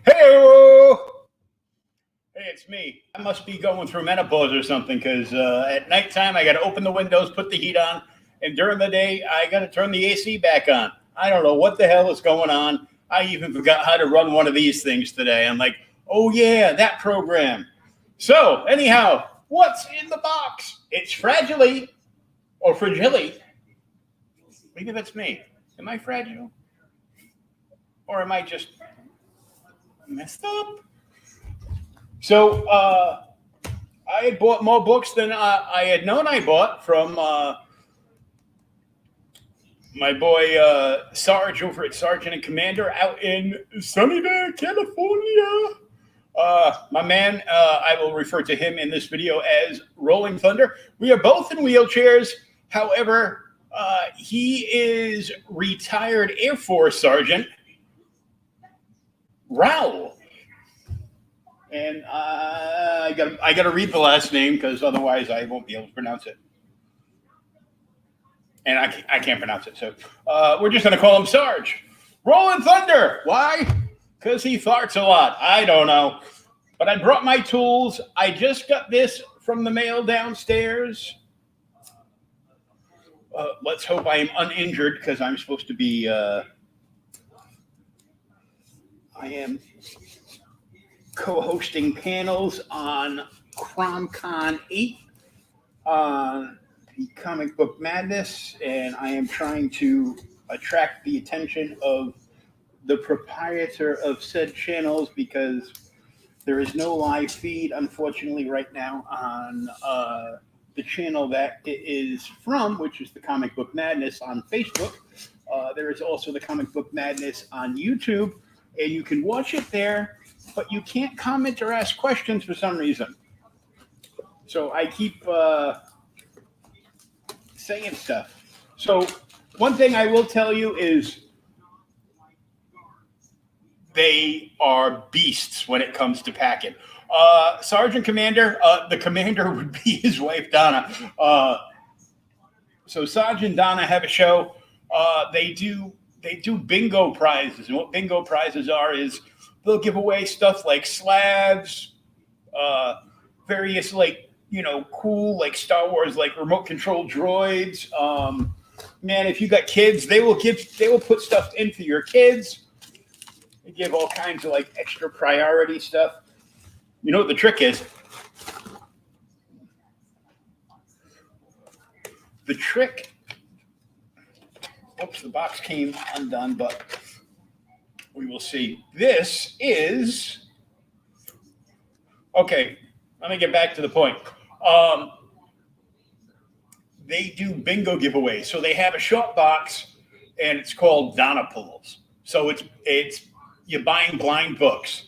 Hey, hey, it's me. I must be going through menopause or something because at nighttime I got to open the windows, put the heat on, and during the day I got to turn the AC back on. I don't know what the hell is going on. I even forgot how to run one of these things today. I'm like, oh yeah, that program. So anyhow, what's in the box? It's fragile or fragile. Maybe that's me. Am I fragile or am I just messed up? So I had bought more books than I had known I bought from my boy Sarge over at Sergeant and Commander out in Sunnyvale, California. My man, I will refer to him in this video as Rolling Thunder. We are both in wheelchairs. However, he is retired Air Force Sergeant Raul. And I got to read the last name because otherwise I won't be able to pronounce it. And I can't pronounce it. So we're just going to call him Sarge. Rolling Thunder. Why? Because he farts a lot. I don't know. But I brought my tools. I just got this from the mail downstairs. Let's hope I am uninjured because I'm supposed to be... I am co-hosting panels on CromCon 8 on the Comic Book Madness, and I am trying to attract the attention of the proprietor of said channels because there is no live feed, unfortunately, right now on the channel that it is from, which is the Comic Book Madness on Facebook. There is also the Comic Book Madness on YouTube, and you can watch it there, but you can't comment or ask questions for some reason. So I keep saying stuff. So one thing I will tell you is they are beasts when it comes to packing. Sergeant Commander, the commander would be his wife, Donna. So Sergeant and Donna have a show. They do bingo prizes. And what bingo prizes are is they'll give away stuff like slabs, various cool Star Wars remote control droids. Man, if you got kids, they will put stuff in for your kids. They give all kinds of extra priority stuff. You know what the trick is? The trick. Oops, the box came undone, but we will see. This is okay. Let me get back to the point. They do bingo giveaways. So they have a short box, and it's called Donna Pulls. So it's you're buying blind books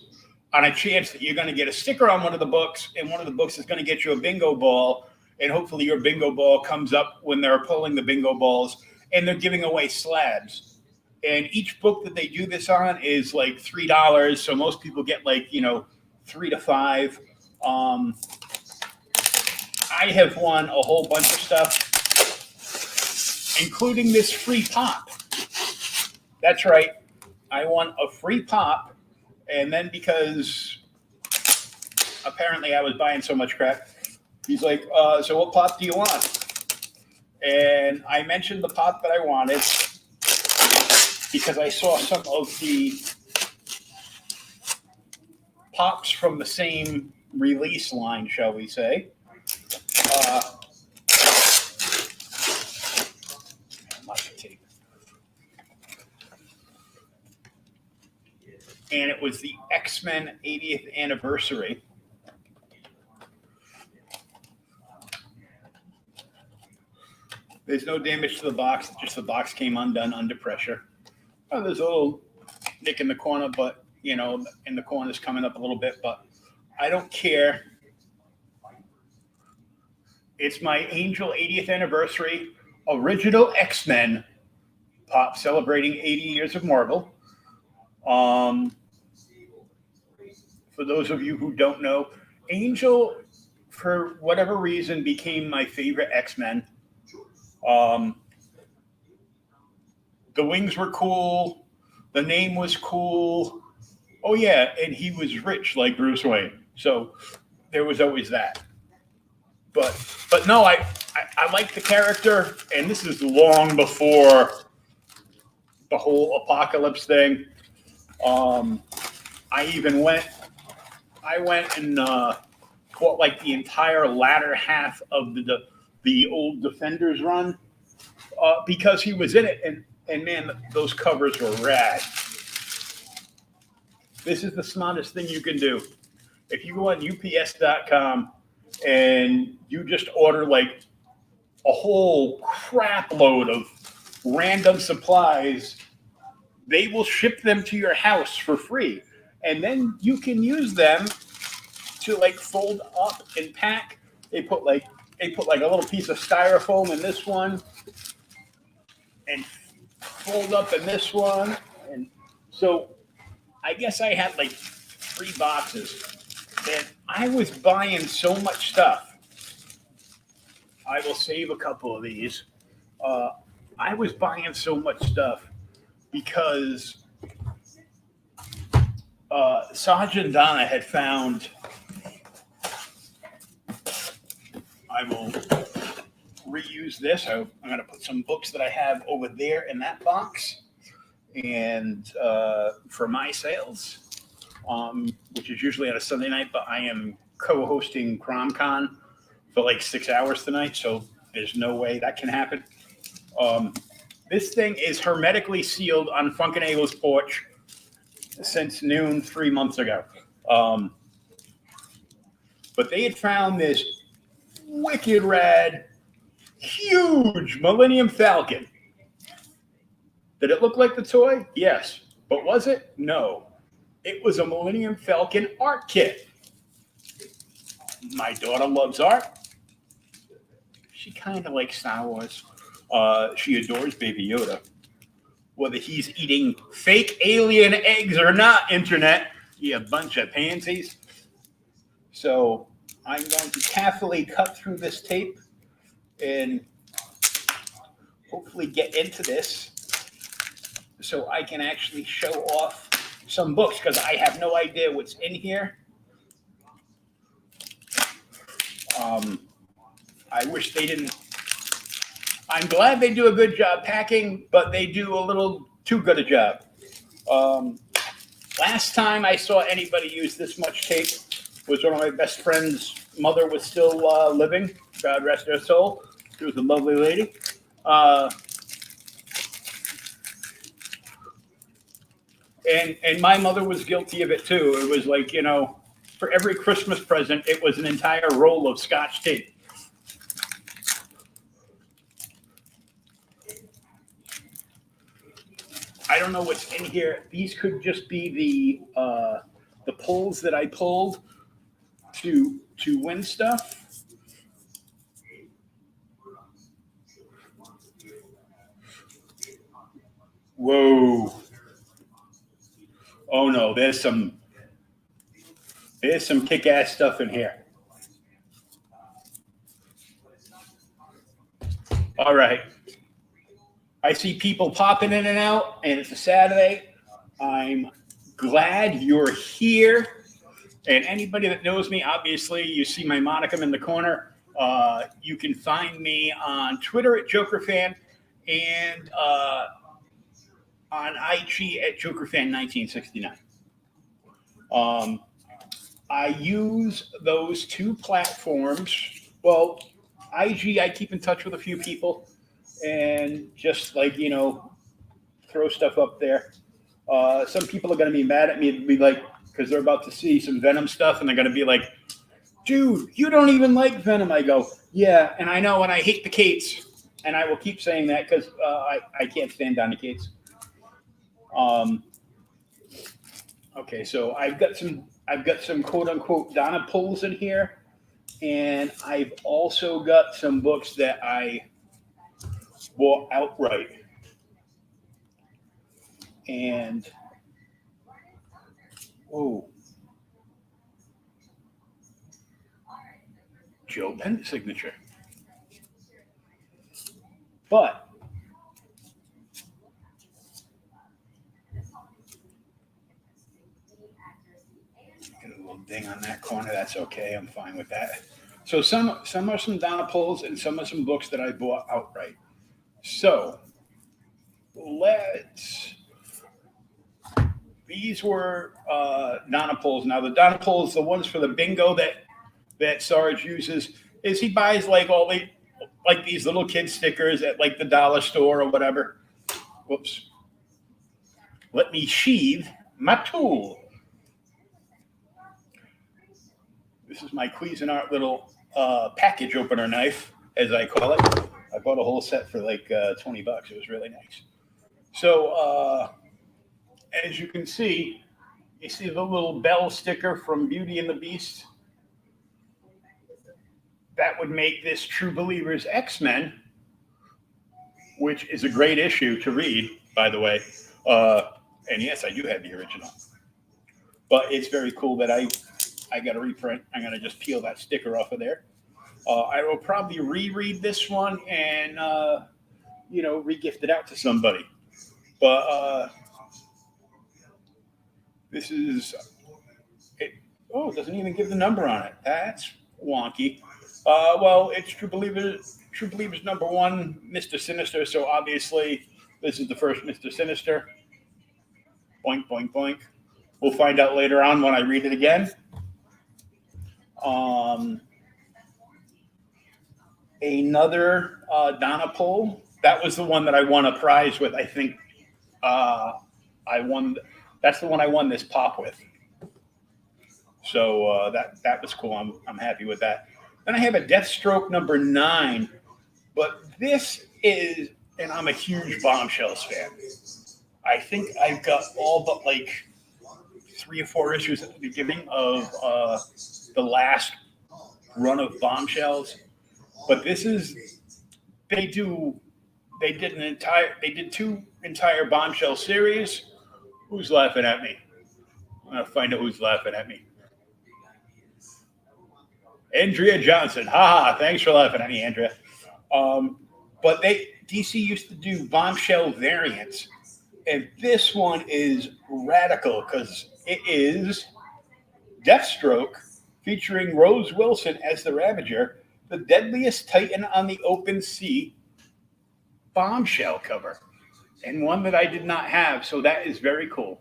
on a chance that you're going to get a sticker on one of the books, and one of the books is going to get you a bingo ball, and hopefully your bingo ball comes up when they're pulling the bingo balls, and they're giving away slabs. And each book that they do this on is $3. So most people get 3 to 5. I have won a whole bunch of stuff, including this free pop. That's right. I won a free pop. And then because apparently I was buying so much crap, he's like, so what pop do you want? And I mentioned the pop that I wanted because I saw some of the pops from the same release line, shall we say. And it was the X-Men 80th anniversary. There's no damage to the box, just the box came undone under pressure. Oh, there's a little nick in the corner, but, in the corner's coming up a little bit, but I don't care. It's my Angel 80th anniversary original X-Men pop celebrating 80 years of Marvel. For those of you who don't know, Angel, for whatever reason, became my favorite X-Men. The wings were cool. The name was cool. Oh yeah, and he was rich like Bruce Wayne, so there was always that. But no, I like the character, and this is long before the whole apocalypse thing. Um, I even went and bought like the entire latter half of the old Defenders run because he was in it, and man, those covers were rad. This is the smartest thing you can do. If you go on UPS.com and you just order like a whole crap load of random supplies, they will ship them to your house for free. And then you can use them to like fold up and pack. They put like a little piece of styrofoam in this one and fold up in this one. And so I guess I had like 3 boxes. And I was buying so much stuff. I will save a couple of these. Uh, I was buying so much stuff because Sergeant Donna had found. I will reuse this. I'm going to put some books that I have over there in that box, and for my sales, which is usually on a Sunday night, but I am co-hosting CromCon for like 6 hours tonight, so there's no way that can happen. This thing is hermetically sealed on Funkenagle's porch since noon 3 months ago. But they had found this wicked rad, huge Millennium Falcon. Did it look like the toy? Yes. But was it? No. It was a Millennium Falcon art kit. My daughter loves art. She kind of likes Star Wars. She adores Baby Yoda. Whether he's eating fake alien eggs or not, internet, you bunch of pansies. So I'm going to carefully cut through this tape and hopefully get into this so I can actually show off some books because I have no idea what's in here. I wish they didn't. I'm glad they do a good job packing, but they do a little too good a job. Last time I saw anybody use this much tape was when my best friend's mother was still living. God rest her soul. She was a lovely lady. And my mother was guilty of it too. It was like, for every Christmas present, it was an entire roll of Scotch tape. I don't know what's in here. These could just be the pulls that I pulled to win stuff. Whoa. Oh no, there's some kick-ass stuff in here. All right. I see people popping in and out, and it's a Saturday. I'm glad you're here. And anybody that knows me, obviously, you see my monicum in the corner. You can find me on Twitter at JokerFan and on IG at JokerFan1969. I use those 2 platforms. Well, IG, I keep in touch with a few people and just like, throw stuff up there. Some people are going to be mad at me and be like, because they're about to see some Venom stuff and they're going to be like, dude, you don't even like Venom. I go, yeah, and I know, and I hate the Cates. And I will keep saying that because I can't stand Donny Cates. Okay, so I've got some quote unquote Donna pulls in here, and I've also got some books that I bought outright. And Joe Bennett signature. But ding on that corner. That's okay. I'm fine with that. So some are some Donna pulls and some are some books that I bought outright. So these were Donna pulls. Now the Donna pulls, the ones for the bingo that Sarge uses, is he buys like these little kid stickers at like the dollar store or whatever. Whoops. Let me sheathe my tool. This is my Cuisinart little package opener knife, as I call it. I bought a whole set for like $20. It was really nice. So as you can see, you see the little bell sticker from Beauty and the Beast. That would make this True Believers X-Men, which is a great issue to read, by the way. And yes, I do have the original. But it's very cool that I got a reprint. I'm going to just peel that sticker off of there. I will probably reread this one and, re-gift it out to somebody. But this is, it doesn't even give the number on it. That's wonky. Well, it's True Believers number 1, Mr. Sinister. So obviously this is the first Mr. Sinister. Boink, boink, boink. We'll find out later on when I read it again. Another Donna pull. That was the one that I won a prize with. I think that's the one I won this pop with. So that was cool. I'm happy with that. Then I have a Deathstroke number 9, but this is, and I'm a huge Bombshells fan. I think I've got all but like 3 or 4 issues at the beginning of the last run of Bombshells. But this is, they did 2 entire Bombshell series. Who's laughing at me? I'm gonna find out who's laughing at me. Andrea Johnson. Haha, thanks for laughing at me, Andrea. But DC used to do Bombshell variants. And this one is radical because it is Deathstroke featuring Rose Wilson as the Ravager, the deadliest titan on the open sea Bombshell cover. And one that I did not have, so that is very cool.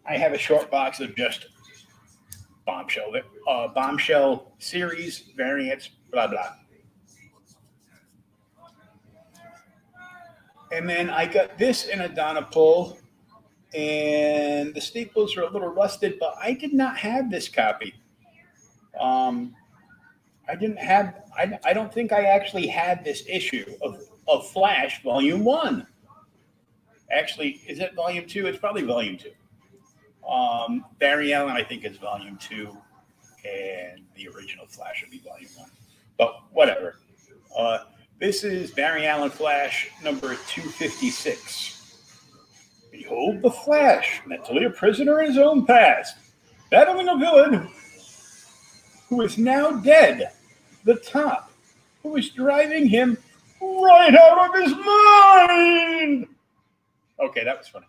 I have a short box of just Bombshell series, variants, blah, blah. And then I got this in a Donna pull, and the staples are a little rusted, but I did not have this copy. I don't think I actually had this issue of Flash Volume 1. Actually, is it Volume 2? It's probably Volume 2. Barry Allen, I think, is Volume 2, and the original Flash would be Volume 1. But whatever. This is Barry Allen Flash number 256. Behold the Flash, mentally a prisoner in his own past, battling a villain who is now dead, the Top, who is driving him right out of his mind. Okay, that was funny.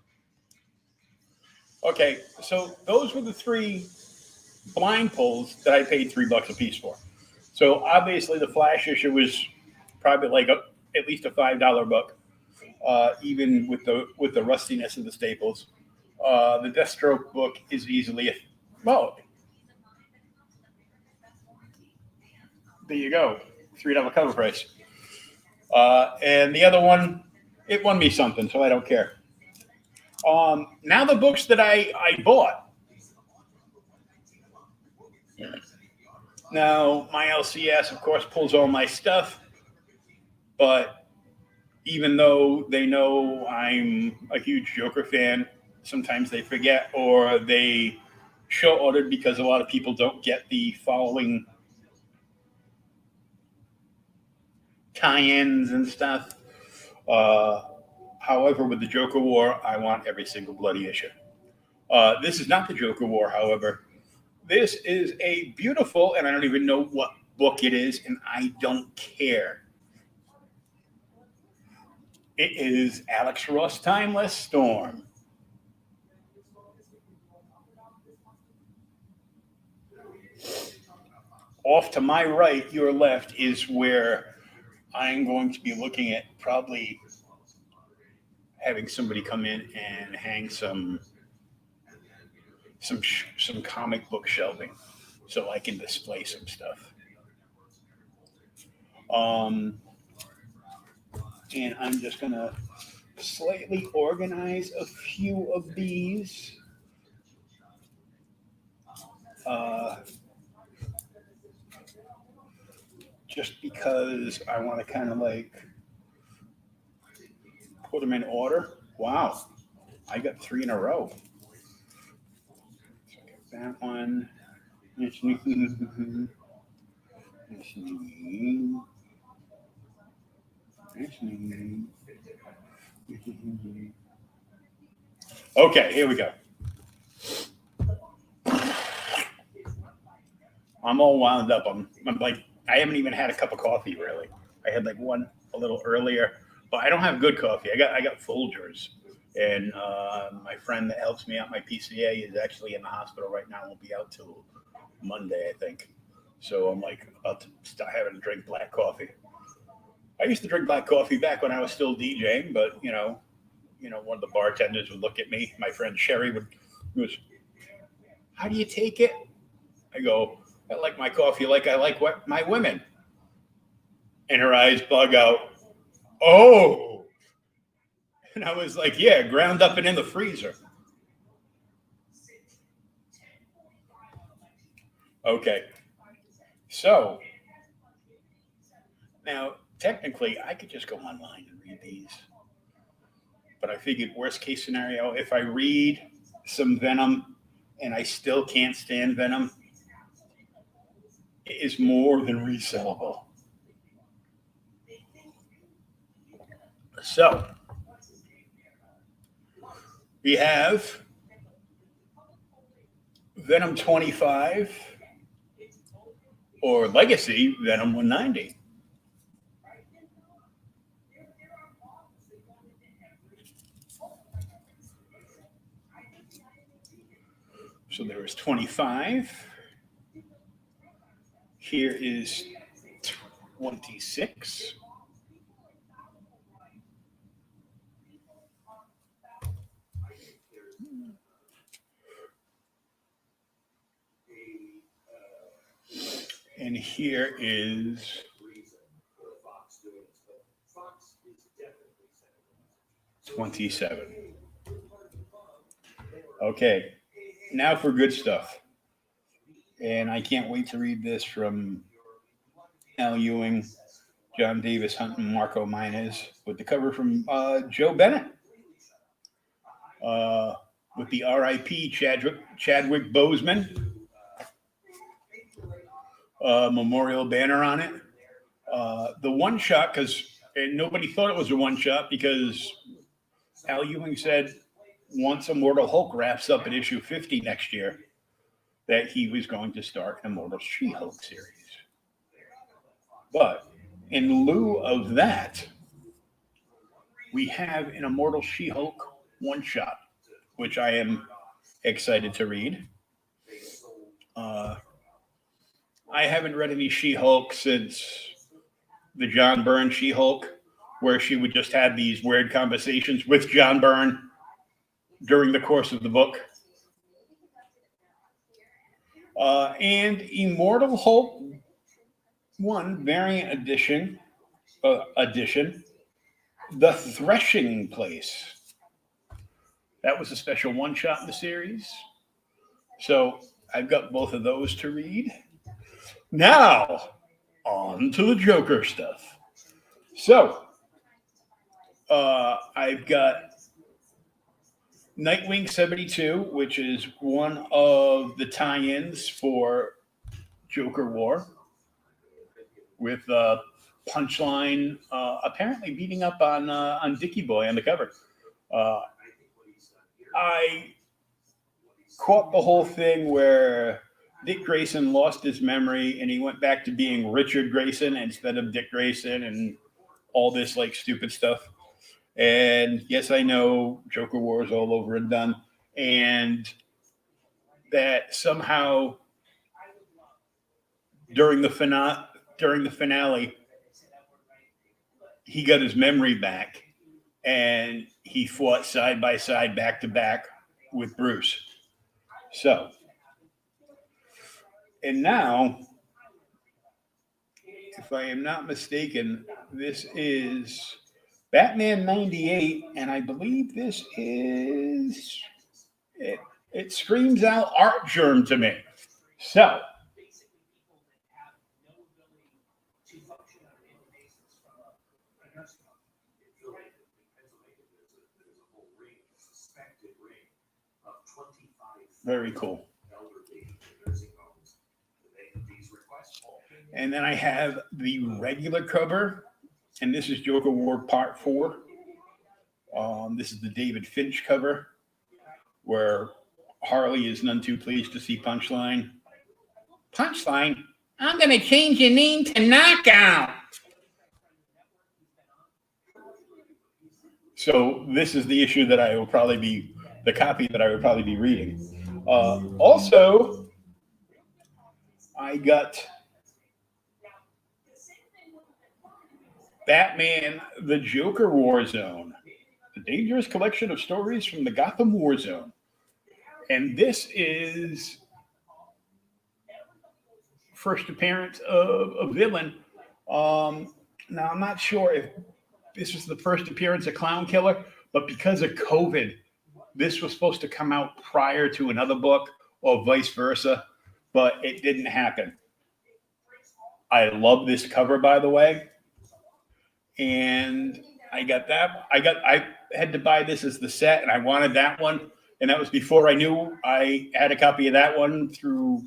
Okay, so those were the 3 blind pulls that I paid $3 a piece for. So obviously the Flash issue was probably like at least a $5 book, even with the rustiness of the staples. The Deathstroke book is easily there you go, $3 cover price. And the other one, it won me something, so I don't care. Now the books that I bought. Now my LCS, of course, pulls all my stuff, but even though they know I'm a huge Joker fan, sometimes they forget or they show ordered because a lot of people don't get the following tie-ins and stuff. However, with the Joker War, I want every single bloody issue. This is not the Joker War, however. This is a beautiful, and I don't even know what book it is, and I don't care. It is Alex Ross Timeless Storm. off to my right, your left, is where I'm going to be looking at probably having somebody come in and hang some comic book shelving so I can display some stuff. Um, and I'm just gonna slightly organize a few of these. Uh, just because I want to kind of like put them in order. Wow, I got three in a row. So I got that one. Okay, here we go. I'm all wound up. I'm like, I haven't even had a cup of coffee really. I had like one a little earlier, but I don't have good coffee. I got Folgers, and my friend that helps me out my PCA is actually in the hospital right now. Won't be out till Monday, I think. So I'm like about to start having to drink black coffee. I used to drink black coffee back when I was still DJing, but one of the bartenders would look at me. My friend Sherry goes, "How do you take it?" I go, "I like my coffee like I like what my women." And her eyes bug out. Oh, and I was like, "Yeah, ground up and in the freezer." Okay, so now technically I could just go online and read these, but I figured worst case scenario, if I read some Venom and I still can't stand Venom, it is more than resellable. So we have Venom 25 or Legacy Venom 190. So there is 25. Here is 26. And here is 27. Okay, now for good stuff. And I can't wait to read this from Al Ewing, John Davis Hunt, and Marco Minez with the cover from Joe Bennett uh, with the RIP Chadwick Boseman memorial banner on it. The one shot, because nobody thought it was a one shot because Al Ewing said once Immortal Hulk wraps up at issue 50 next year, that he was going to start an Immortal She-Hulk series. But in lieu of that, we have an Immortal She-Hulk one-shot, which I am excited to read. I haven't read any She-Hulk since the John Byrne She-Hulk, where she would just have these weird conversations with John Byrne during the course of the book. And Immortal Hulk 1 variant edition, The Threshing Place. That was a special one shot in the series. So I've got both of those to read. Now, on to the Joker stuff. So, I've got Nightwing 72, which is one of the tie-ins for Joker War, with Punchline apparently beating up on Dickie Boy on the cover. I caught the whole thing where Dick Grayson lost his memory and he went back to being Richard Grayson instead of Dick Grayson and all this like stupid stuff. And yes, I know Joker War is all over and done. And that somehow during the finale, he got his memory back, and he fought side by side, back to back with Bruce. So, and now, if I am not mistaken, this is Batman 98, and I believe this is it. It screams out Artgerm to me. So, very cool. And then I have the regular cover, and this is Joker War Part 4. This is the David Finch cover, where Harley is none too pleased to see Punchline. Punchline? I'm going to change your name to Knockout. So this is the issue that I will probably be, the copy that I would probably be reading. Also, I got Batman, the Joker War Zone, a dangerous collection of stories from the Gotham War Zone. And this is first appearance of a villain. Now, I'm not sure if this was the first appearance of Clown Killer, but because of COVID, this was supposed to come out prior to another book or vice versa, but it didn't happen. I love this cover, by the way. And I got that. I had to buy this as the set, and I wanted that one. And that was before I knew I had a copy of that one through,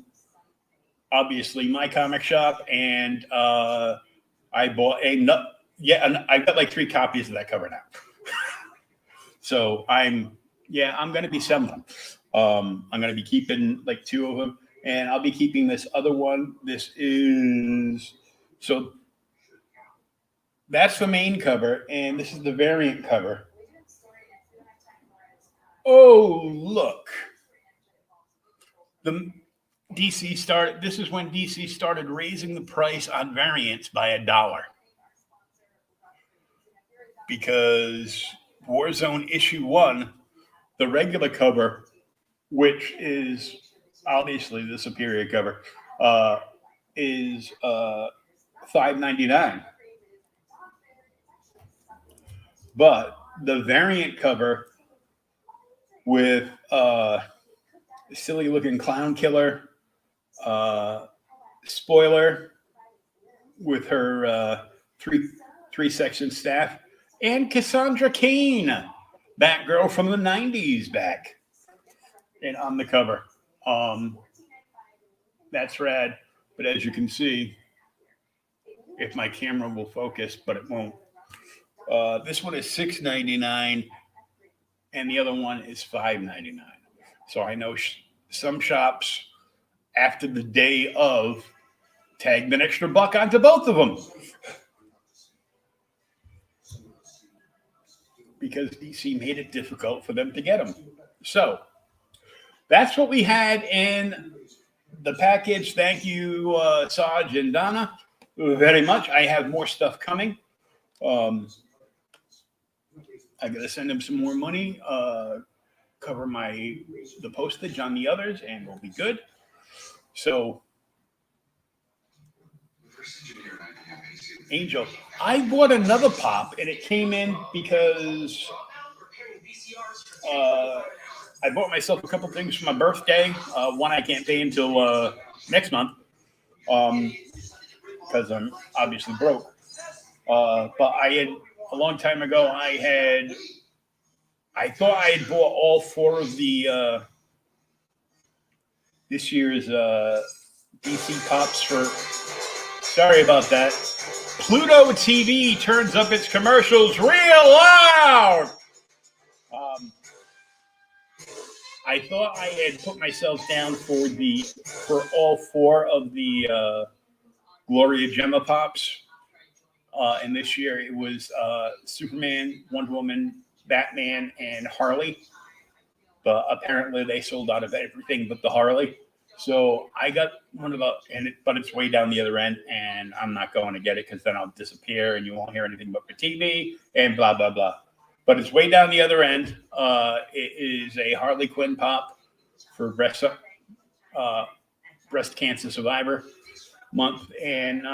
obviously, my comic shop. And I bought and I've got like 3 copies of that cover now. So I'm going to be selling them. I'm going to be keeping like 2 of them, and I'll be keeping this other one. This is, so that's the main cover, and this is the variant cover. Oh, look. This is when DC started raising the price on variants by $1. Because Warzone issue 1, the regular cover, which is obviously the superior cover, is $5.99. But the variant cover with silly looking Clown Killer, Spoiler with her three section staff, and Cassandra Cain, Batgirl from the 90s, back and on the cover. That's rad. But as you can see, if my camera will focus, but it won't. This one is $6.99, and the other one is $5.99. So I know some shops, after the day of, tagged an extra $1 onto both of them. Because DC made it difficult for them to get them. So that's what we had in the package. Thank you, Saj and Donna, very much. I have more stuff coming. I got to send them some more money, cover the postage on the others, and we'll be good. So, Angel, I bought another pop, and it came in because I bought myself a couple things for my birthday. One I can't pay until next month because I'm obviously broke. But I had, a long time ago, I thought I had bought all 4 of the this year's DC Pops for, sorry about that. Pluto TV turns up its commercials real loud. I thought I had put myself down for all 4 of the Gloria Gemma Pops. And this year it was Superman, Wonder Woman, Batman, and Harley. But apparently they sold out of everything but the Harley. So I got one of the, but it's way down the other end, and I'm not going to get it because then I'll disappear and you won't hear anything but the TV and blah, blah, blah. But it's way down the other end. It is a Harley Quinn pop for breast cancer survivor month and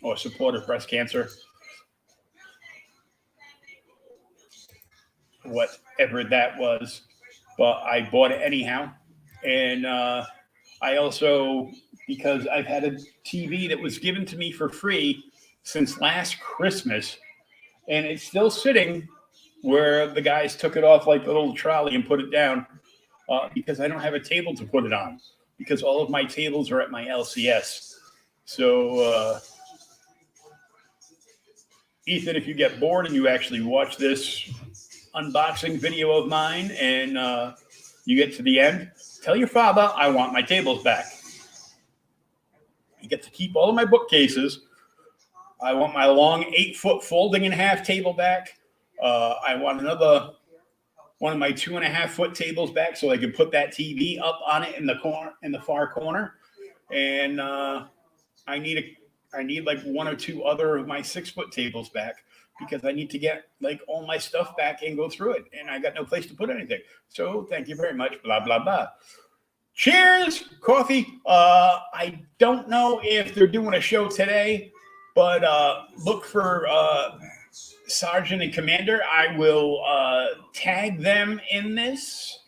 or support of breast cancer. Whatever that was. But I bought it anyhow. And I also, because I've had a TV that was given to me for free since last Christmas, and it's still sitting where the guys took it off like the little trolley and put it down because I don't have a table to put it on because all of my tables are at my LCS. So, Ethan, if you get bored and you actually watch this unboxing video of mine and you get to the end, tell your father I want my tables back. You get to keep all of my bookcases. I want my long 8-foot folding in half table back. I want another one of my 2.5-foot tables back so I can put that TV up on it in the corner, in the far corner. And I need like 1 or 2 other of my 6-foot tables back because I need to get like all my stuff back and go through it. And I got no place to put anything. So thank you very much. Blah, blah, blah. Cheers. Coffee. I don't know if they're doing a show today, but look for Sergeant and Commander. I will tag them in this.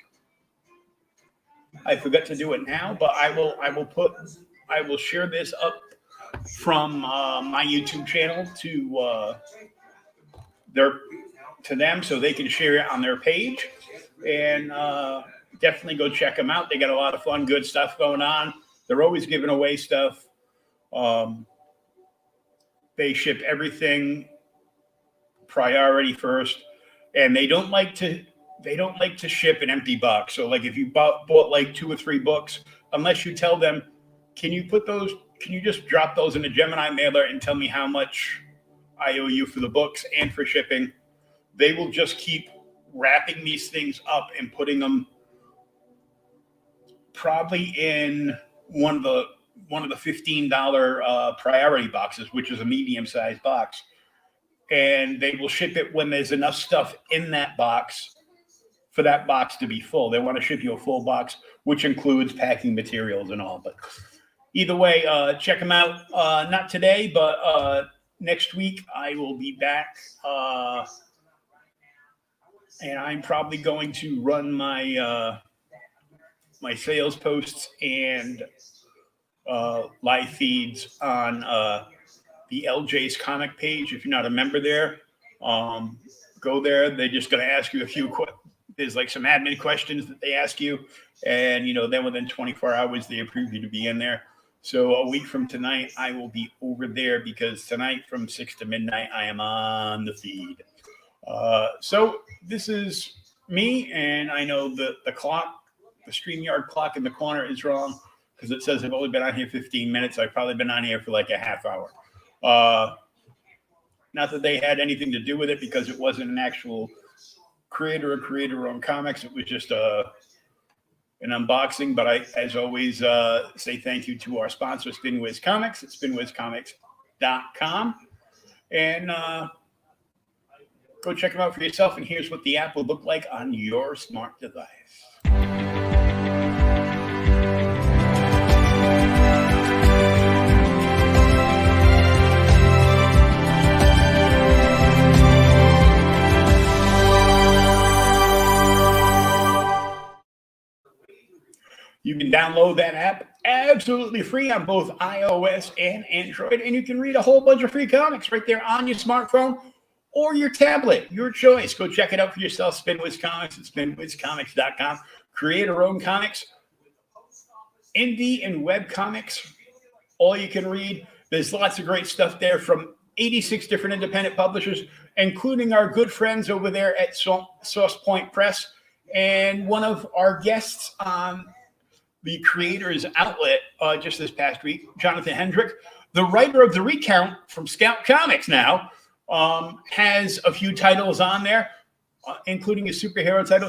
I forgot to do it now, but I will share this up from my YouTube channel to them so they can share it on their page. And definitely go check them out. They got a lot of fun, good stuff going on. They're always giving away stuff. They ship everything priority first, and they don't like to ship an empty box. So like if you bought like 2 or 3 books, unless you tell them, can you just drop those in a Gemini mailer and tell me how much I owe you for the books and for shipping, they will just keep wrapping these things up and putting them probably in one of the $15 priority boxes, which is a medium-sized box. And they will ship it when there's enough stuff in that box for that box to be full. They want to ship you a full box, which includes packing materials and all. But either way, check them out. Not today, but next week I will be back. And I'm probably going to run my my sales posts and live feeds on the LJ's comic page. If you're not a member there, go there. They're just going to ask you a few there's like some admin questions that they ask you, and then within 24 hours they approve you to be in there. So a week from tonight I will be over there because tonight from 6 to midnight I am on the feed. So this is me, and I know the clock, the StreamYard clock in the corner is wrong because it says I've only been on here 15 minutes. I've probably been on here for like a half hour. Not that they had anything to do with it because it wasn't an actual creator-owned comics. It was just an unboxing. But I, as always, say thank you to our sponsor, SpinWiz Comics at spinwizcomics.com. And go check them out for yourself. And here's what the app will look like on your smart device. You can download that app absolutely free on both iOS and Android, and you can read a whole bunch of free comics right there on your smartphone or your tablet, your choice. Go check it out for yourself. SpinWiz Comics at spinwizcomics.com. Creator-owned comics, indie and web comics, all you can read. There's lots of great stuff there from 86 different independent publishers, including our good friends over there at Source Point Press, and one of our guests on the Creators Outlet just this past week, Jonathan Hendrick, the writer of The Recount from Scout Comics now, has a few titles on there, including a superhero title.